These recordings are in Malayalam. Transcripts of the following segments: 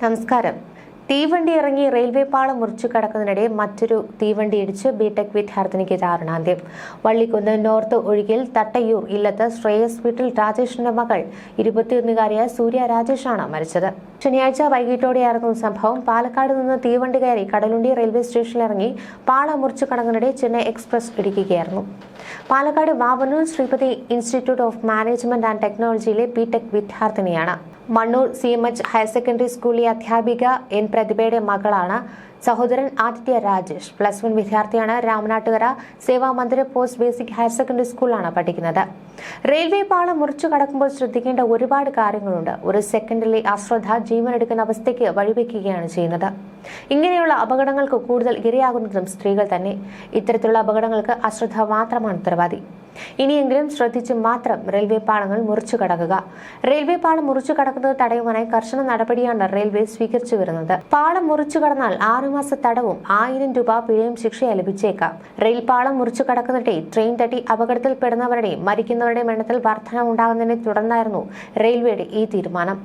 നമസ്കാരം. തീവണ്ടി ഇറങ്ങി റെയിൽവേ പാളം മുറിച്ചു കടക്കുന്നതിനിടെ മറ്റൊരു തീവണ്ടി ഇടിച്ച് ബിടെക് വിദ്യാർത്ഥിനിക്ക് ദാരുണാന്ത്യം. വള്ളിക്കുന്ന് നോർത്ത് ഒഴുകിൽ തട്ടയൂർ ഇല്ലത്ത് ശ്രേയസ് വീട്ടിൽ രാജേഷിന്റെ മകൾ 21-കാരിയായ സൂര്യ രാജേഷാണ് മരിച്ചത്. ശനിയാഴ്ച വൈകിട്ടോടെയായിരുന്നു സംഭവം. പാലക്കാട് നിന്ന് തീവണ്ടി കയറി കടലുണ്ടി റെയിൽവേ സ്റ്റേഷനിലിറങ്ങി പാളം മുറിച്ചു കടക്കുന്നതിനിടെ ചെന്നൈ എക്സ്പ്രസ് ഇടിക്കുകയായിരുന്നു. Palakkad Vavanoor Sripathi institute of management and ടെക്നോളജിയിലെ ബിടെക് വിദ്യാർത്ഥിനിയാണ്. മണ്ണൂർ CMH ഹയർ സെക്കൻഡറി സ്കൂളിലെ അധ്യാപിക N പ്രതിഭയുടെ മകളാണ്. സഹോദരൻ ആദിത്യ രാജേഷ് +1 വിദ്യാർത്ഥിയാണ്. രാമനാട്ടുകര സേവാ മന്ദിര പോസ്റ്റ് ബേസിക് ഹയർ സെക്കൻഡറി സ്കൂളിലാണ് പഠിക്കുന്നത്. റെയിൽവേ പാളം മുറിച്ചു കടക്കുമ്പോൾ ശ്രദ്ധിക്കേണ്ട ഒരുപാട് കാര്യങ്ങളുണ്ട്. ഒരു സെക്കൻഡിലെ അശ്രദ്ധ ജീവനെടുക്കുന്ന അവസ്ഥയ്ക്ക് വഴിവെക്കുകയാണ് ചെയ്യുന്നത്. ഇങ്ങനെയുള്ള അപകടങ്ങൾക്ക് കൂടുതൽ ഇരയാകുന്നതും സ്ത്രീകൾ തന്നെ. ഇത്തരത്തിലുള്ള അപകടങ്ങൾക്ക് അശ്രദ്ധ മാത്രമാണ് ഉത്തരവാദി. ഇനിയെങ്കിലും ശ്രദ്ധിച്ച് മാത്രം റെയിൽവേ പാളങ്ങൾ മുറിച്ചു കടക്കുക. റെയിൽവേ പാളം മുറിച്ചു കടക്കുന്നത് തടയുവാനായി കർശന നടപടിയാണ് റെയിൽവേ സ്വീകരിച്ചു വരുന്നത്. പാളം മുറിച്ചു കടന്നാൽ 6 മാസ തടവും 1000 രൂപ പിഴയും ശിക്ഷയായി ലഭിച്ചേക്കാം. റെയിൽ പാളം മുറിച്ചു കടക്കുന്നതിനിടെ ട്രെയിൻ തട്ടി അപകടത്തിൽപ്പെടുന്നവരുടെയും മരിക്കുന്നവരുടെയും എണ്ണത്തിൽ വർധനവുണ്ടാകുന്നതിനെ തുടർന്നായിരുന്നു റെയിൽവേയുടെ ഈ തീരുമാനം.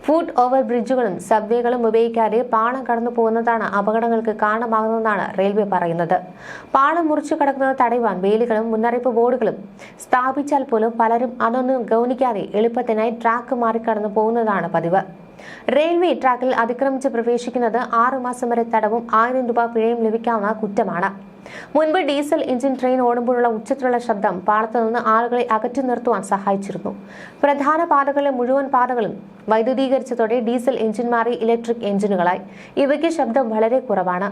ഫുട് ഓവർ ബ്രിഡ്ജുകളും സബ്വേകളും ഉപയോഗിക്കാതെ പാളം കടന്നു പോകുന്നതാണ് അപകടങ്ങൾക്ക് കാരണമാകുന്നതെന്നാണ് റെയിൽവേ പറയുന്നത്. പാളം മുറിച്ചു കടക്കുന്നത് തടയുവാൻ വേലികളും മുന്നറിയിപ്പ് ബോർഡുകളും സ്ഥാപിച്ചാൽ പോലും പലരും അതൊന്നും ഗൗനിക്കാതെ എളുപ്പത്തിനായി ട്രാക്ക് മാറിക്കടന്നു പോകുന്നതാണ് പതിവ്. റെയിൽവേ ട്രാക്കിൽ അതിക്രമിച്ച് പ്രവേശിക്കുന്നത് 6 മാസം വരെ തടവും 1000 രൂപ പിഴയും ലഭിക്കാവുന്ന കുറ്റമാണ്. മുൻപ് ഡീസൽ എഞ്ചിൻ ട്രെയിൻ ഓടുമ്പോഴുള്ള ഉച്ചത്തിലുള്ള ശബ്ദം പാളത്തു നിന്ന് ആളുകളെ അകറ്റി നിർത്തുവാൻ സഹായിച്ചിരുന്നു. പ്രധാന പാതകളിലെ മുഴുവൻ പാതകളും വൈദ്യുതീകരിച്ചതോടെ ഡീസൽ എഞ്ചിൻ മാറി ഇലക്ട്രിക് എഞ്ചിനുകളായി. ഇവയ്ക്ക് ശബ്ദം വളരെ കുറവാണ്.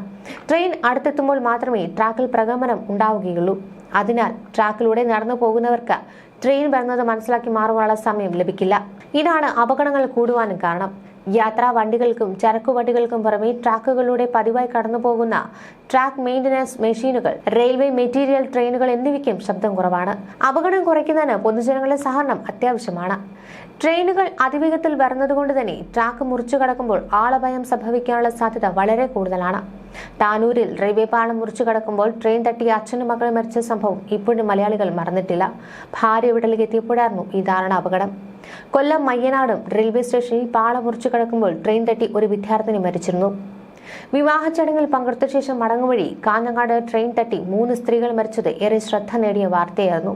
ട്രെയിൻ അടുത്തെത്തുമ്പോൾ മാത്രമേ ട്രാക്കിൽ പ്രകമ്പനം ഉണ്ടാവുകയുള്ളൂ. അതിനാൽ ട്രാക്കിലൂടെ നടന്നു പോകുന്നവർക്ക് ട്രെയിൻ വരുന്നത് മനസ്സിലാക്കി മാറുവാനുള്ള സമയം ലഭിക്കില്ല. ഇതാണ് അപകടങ്ങൾ കൂടുവാനും കാരണം. യാത്രാ വണ്ടികൾക്കും ചരക്കു വണ്ടികൾക്കും പുറമെ ട്രാക്കുകളിലൂടെ പതിവായി കടന്നുപോകുന്ന ട്രാക്ക് മെയിന്റനൻസ് മെഷീനുകൾ, റെയിൽവേ മെറ്റീരിയൽ ട്രെയിനുകൾ എന്നിവയ്ക്കും ശബ്ദം കുറവാണ്. അപകടം കുറയ്ക്കുന്നതിന് പൊതുജനങ്ങളുടെ സഹകരണം അത്യാവശ്യമാണ്. ട്രെയിനുകൾ അതിവേഗത്തിൽ വരുന്നതുകൊണ്ട് തന്നെ ട്രാക്ക് മുറിച്ചു കടക്കുമ്പോൾ ആളഭയം സംഭവിക്കാനുള്ള സാധ്യത വളരെ കൂടുതലാണ്. താനൂരിൽ റെയിൽവേ പാളം മുറിച്ചു കടക്കുമ്പോൾ ട്രെയിൻ തട്ടി അച്ഛനും മകളും മരിച്ച സംഭവം ഇപ്പോഴും മലയാളികൾ മറന്നിട്ടില്ല. ഭാര്യ വീട്ടിലേക്ക് എത്തിയപ്പോഴായിരുന്നു ഈ ദാരുണ അപകടം. കൊല്ലം മയ്യനാടും റെയിൽവേ സ്റ്റേഷനിൽ പാളം മുറിച്ചു കടക്കുമ്പോൾ ട്രെയിൻ തട്ടി ഒരു വിദ്യാർത്ഥിനി മരിച്ചിരുന്നു. വിവാഹ ചടങ്ങിൽ പങ്കെടുത്ത ശേഷം മടങ്ങും വഴി കാഞ്ഞങ്ങാട് ട്രെയിൻ തട്ടി 3 സ്ത്രീകൾ മരിച്ചത് ഏറെ ശ്രദ്ധ നേടിയ വാർത്തയായിരുന്നു.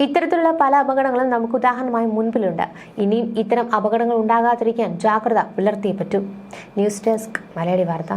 ഇത്തരത്തിലുള്ള പല അപകടങ്ങളും നമുക്ക് ഉദാഹരണമായി മുൻപിലുണ്ട്. ഇനിയും ഇത്തരം അപകടങ്ങൾ ഉണ്ടാകാതിരിക്കാൻ ജാഗ്രത പുലർത്തിയേ പറ്റൂ. ന്യൂസ് ഡെസ്ക് മലയാളി വാർത്ത.